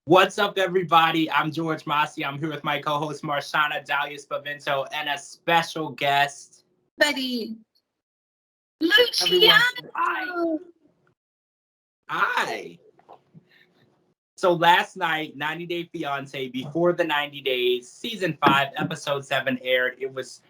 What's up, everybody? I'm George Mossey. I'm here with my co-host Marshana Dahlia and a special guest. Buddy, Everyone, Luciano. hi. So last night, 90 Day Fiance, before the 90 days, season 5, episode 7 aired. It was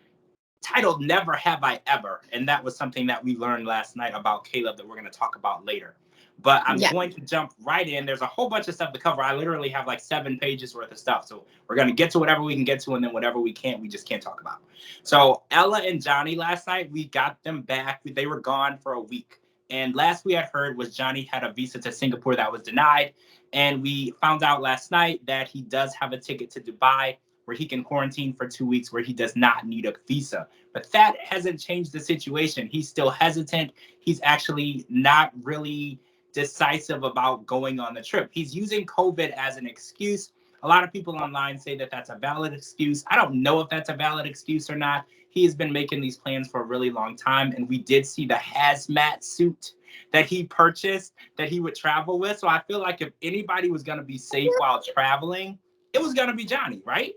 titled Never Have I Ever. And that was something that we learned last night about Caleb that we're going to talk about later. But I'm going to jump right in. There's a whole bunch of stuff to cover. I literally have like 7 pages worth of stuff. So we're going to get to whatever we can get to, and then whatever we can't, we just can't talk about. So Ella and Johnny last night, we got them back. They were gone for a week. And last we had heard was Johnny had a visa to Singapore that was denied. And we found out last night that he does have a ticket to Dubai where he can quarantine for 2 weeks, where he does not need a visa. But that hasn't changed the situation. He's still hesitant. He's actually not really decisive about going on the trip. He's using COVID as an excuse. A lot of people online say that that's a valid excuse. I don't know if that's a valid excuse or not. He has been making these plans for a really long time, and we did see the hazmat suit that he purchased that he would travel with. So I feel like if anybody was going to be safe while traveling, it was going to be Johnny, right?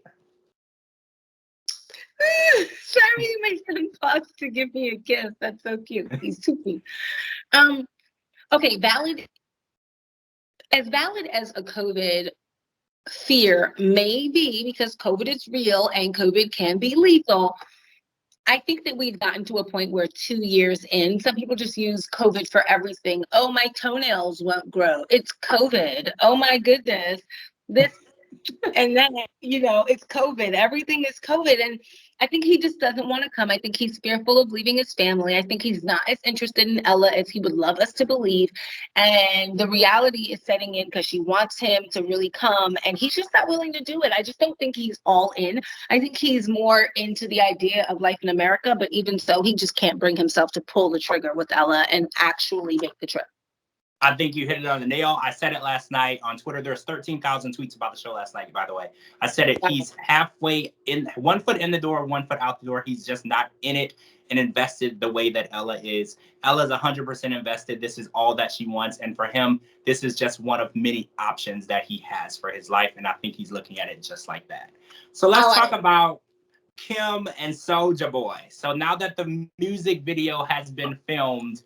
Sorry, my son paused to give me a kiss. That's so cute. He's too cute. Okay, valid as a COVID fear may be, because COVID is real and COVID can be lethal. I think that we've gotten to a point where 2 years in, some people just use COVID for everything. Oh, my toenails won't grow. It's COVID. Oh my goodness. This and then, it's COVID. Everything is COVID. And I think he just doesn't want to come. I think he's fearful of leaving his family. I think he's not as interested in Ella as he would love us to believe. And the reality is setting in because she wants him to really come. And he's just not willing to do it. I just don't think he's all in. I think he's more into the idea of life in America. But even so, he just can't bring himself to pull the trigger with Ella and actually make the trip. I think you hit it on the nail. I said it last night on Twitter. There's 13,000 tweets about the show last night, by the way. I said it. He's halfway in, 1 foot in the door, 1 foot out the door. He's just not in it and invested the way that Ella is. Ella's 100% invested. This is all that she wants. And for him, this is just one of many options that he has for his life. And I think he's looking at it just like that. So let's talk about Kim and Soulja Boy. So now that the music video has been filmed,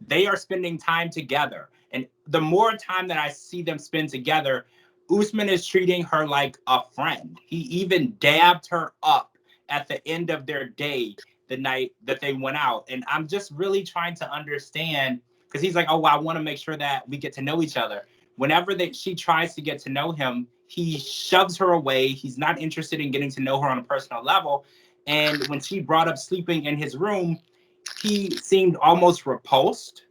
they are spending time together. And the more time that I see them spend together, Usman is treating her like a friend. He even dabbed her up at the end of their day, the night that they went out. And I'm just really trying to understand, because he's like, oh, well, I want to make sure that we get to know each other. Whenever she tries to get to know him, he shoves her away. He's not interested in getting to know her on a personal level. And when she brought up sleeping in his room, he seemed almost repulsed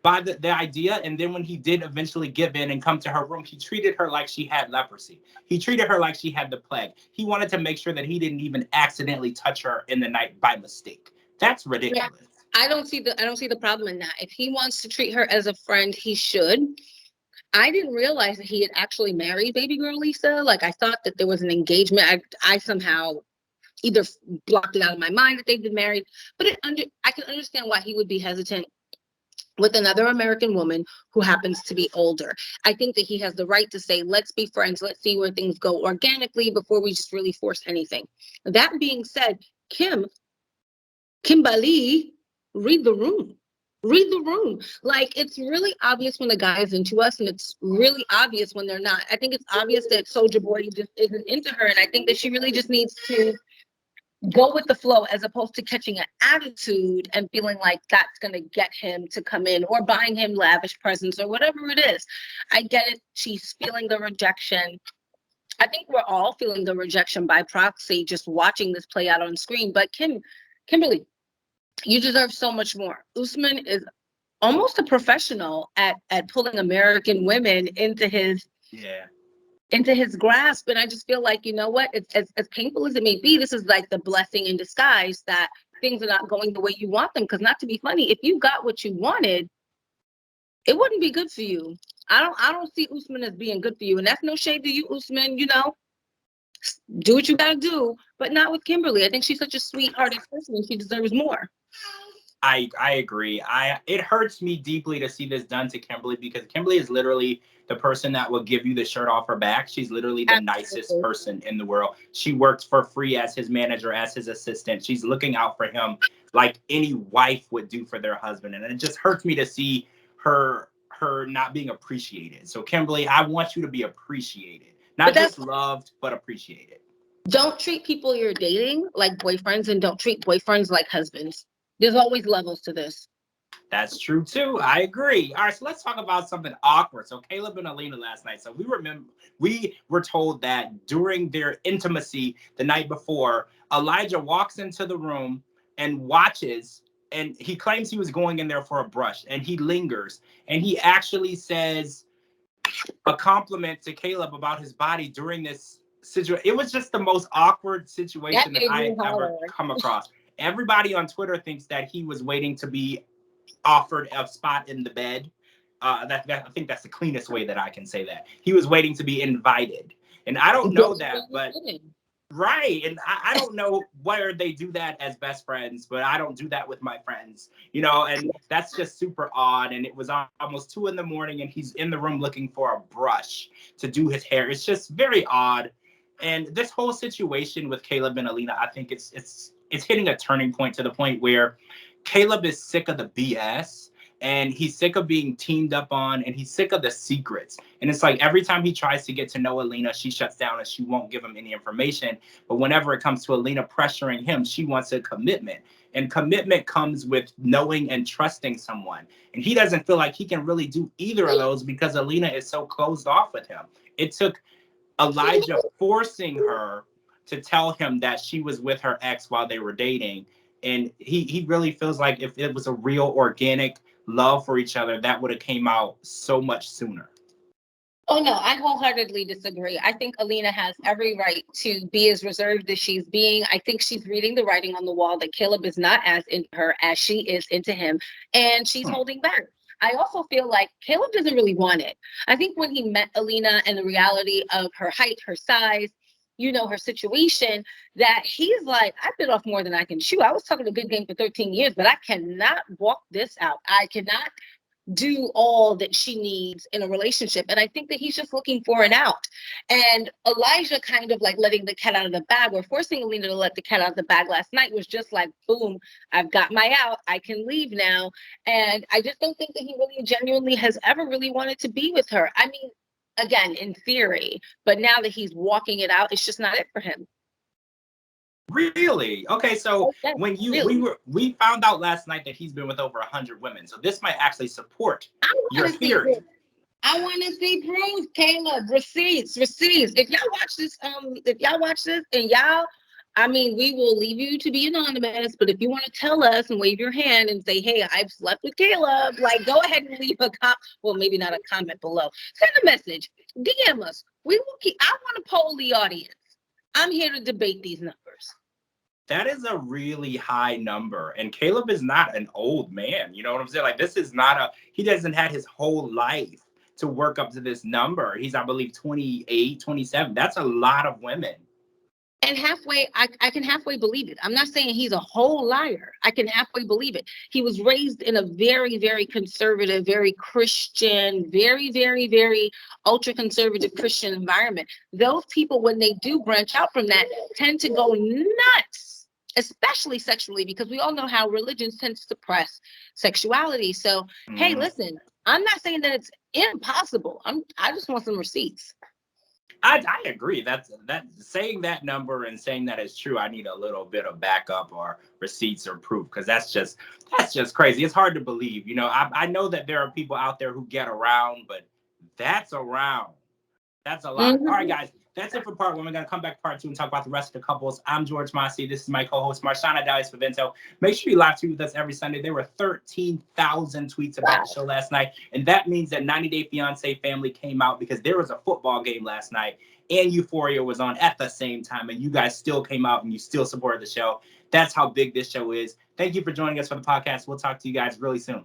by the idea. And then when he did eventually give in and come to her room, he treated her like she had leprosy. He treated her like she had the plague. He wanted to make sure that he didn't even accidentally touch her in the night by mistake. That's ridiculous. Yeah, I don't see the problem in that. If he wants to treat her as a friend, he should. I didn't realize that he had actually married baby girl Lisa. Like, I thought that there was an engagement. I somehow either blocked it out of my mind that they've been married. But I can understand why he would be hesitant with another American woman who happens to be older. I think that he has the right to say, let's be friends. Let's see where things go organically before we just really force anything. That being said, Kimberly, read the room. Read the room. Like, it's really obvious when the guy is into us, and it's really obvious when they're not. I think it's obvious that Soulja Boy just isn't into her, and I think that she really just needs to go with the flow, as opposed to catching an attitude and feeling like that's going to get him to come in, or buying him lavish presents or whatever it is. I get it. She's feeling the rejection. I think we're all feeling the rejection by proxy, just watching this play out on screen. But Kimberly, you deserve so much more. Usman is almost a professional at pulling American women into his grasp. And I just feel like, you know what, it's as painful as it may be, this is like the blessing in disguise that things are not going the way you want them. Because, not to be funny, if you got what you wanted, it wouldn't be good for you. I don't see Usman as being good for you. And that's no shade to you, Usman. Do what you gotta do, but not with Kimberly. I think she's such a sweethearted person, and she deserves more. I agree. It hurts me deeply to see this done to Kimberly, because Kimberly is literally the person that will give you the shirt off her back. She's literally the nicest Absolutely. person in the world. She works for free as his manager, as his assistant. She's looking out for him like any wife would do for their husband. And it just hurts me to see her not being appreciated. So Kimberly, I want you to be appreciated. Not just loved, but appreciated. Don't treat people you're dating like boyfriends, and don't treat boyfriends like husbands. There's always levels to this. That's true too. I agree. All right, so let's talk about something awkward. So Caleb and Alina last night. So we were told that during their intimacy the night before, Elijah walks into the room and watches, and he claims he was going in there for a brush, and he lingers, and he actually says a compliment to Caleb about his body during this situation. It was just the most awkward situation that I had ever come across. Everybody on Twitter thinks that he was waiting to be offered a spot in the bed. I think that's the cleanest way that I can say that. He was waiting to be invited. And I don't know that, but right. And I don't know where they do that as best friends, but I don't do that with my friends, and that's just super odd. And it was almost 2 a.m, and he's in the room looking for a brush to do his hair. It's just very odd. And this whole situation with Caleb and Alina, I think it's hitting a turning point, to the point where Caleb is sick of the BS, and he's sick of being teamed up on, and he's sick of the secrets. And it's like every time he tries to get to know Alina, she shuts down and she won't give him any information. But whenever it comes to Alina pressuring him, she wants a commitment. And commitment comes with knowing and trusting someone. And he doesn't feel like he can really do either of those because Alina is so closed off with him. It took Elijah forcing her to tell him that she was with her ex while they were dating. And he really feels like if it was a real organic love for each other, that would have came out so much sooner. Oh, no, I wholeheartedly disagree. I think Alina has every right to be as reserved as she's being. I think she's reading the writing on the wall that Caleb is not as into her as she is into him, and she's holding back. I also feel like Caleb doesn't really want it. I think when he met Alina and the reality of her height, her size, her situation, that he's like, I bit off more than I can chew. I was talking a good game for 13 years, but I cannot walk this out. I cannot do all that she needs in a relationship. And I think that he's just looking for an out. And Elijah kind of like letting the cat out of the bag, or forcing Alina to let the cat out of the bag last night, was just like, boom, I've got my out. I can leave now. And I just don't think that he really genuinely has ever really wanted to be with her. I mean, again, in theory, but now that he's walking it out, it's just not it for him. Really? Okay, so when we found out last night that he's been with over 100 women, so this might actually support your theory. I want to see proof, Caleb. Receipts. If y'all watch this, and y'all, I mean, we will leave you to be anonymous, but if you want to tell us and wave your hand and say, hey, I've slept with Caleb, like, go ahead and leave a well, maybe not a comment below. Send a message. DM us. We will I want to poll the audience. I'm here to debate these numbers. That is a really high number. And Caleb is not an old man. You know what I'm saying? Like, this is not he doesn't have his whole life to work up to this number. He's, I believe, 28, 27. That's a lot of women. And halfway, I can halfway believe it. I'm not saying he's a whole liar. I can halfway believe it. He was raised in a very, very conservative, very Christian, very, very, very ultra conservative Christian environment. Those people, when they do branch out from that, tend to go nuts, especially sexually, because we all know how religions tend to suppress sexuality. So, hey, listen, I'm not saying that it's impossible. I just want some receipts. I agree. That saying that number and saying that is true, I need a little bit of backup or receipts or proof, because that's just crazy. It's hard to believe. I know that there are people out there who get around, but that's around. That's a lot. All right, guys. That's it for part 1. We're going to come back part 2 and talk about the rest of the couples. I'm George Mossey. This is my co-host, Marshana Dahlia for Vento. Make sure you live tweet with us every Sunday. There were 13,000 tweets about the show last night. And that means that 90 Day Fiance family came out because there was a football game last night and Euphoria was on at the same time. And you guys still came out and you still supported the show. That's how big this show is. Thank you for joining us for the podcast. We'll talk to you guys really soon.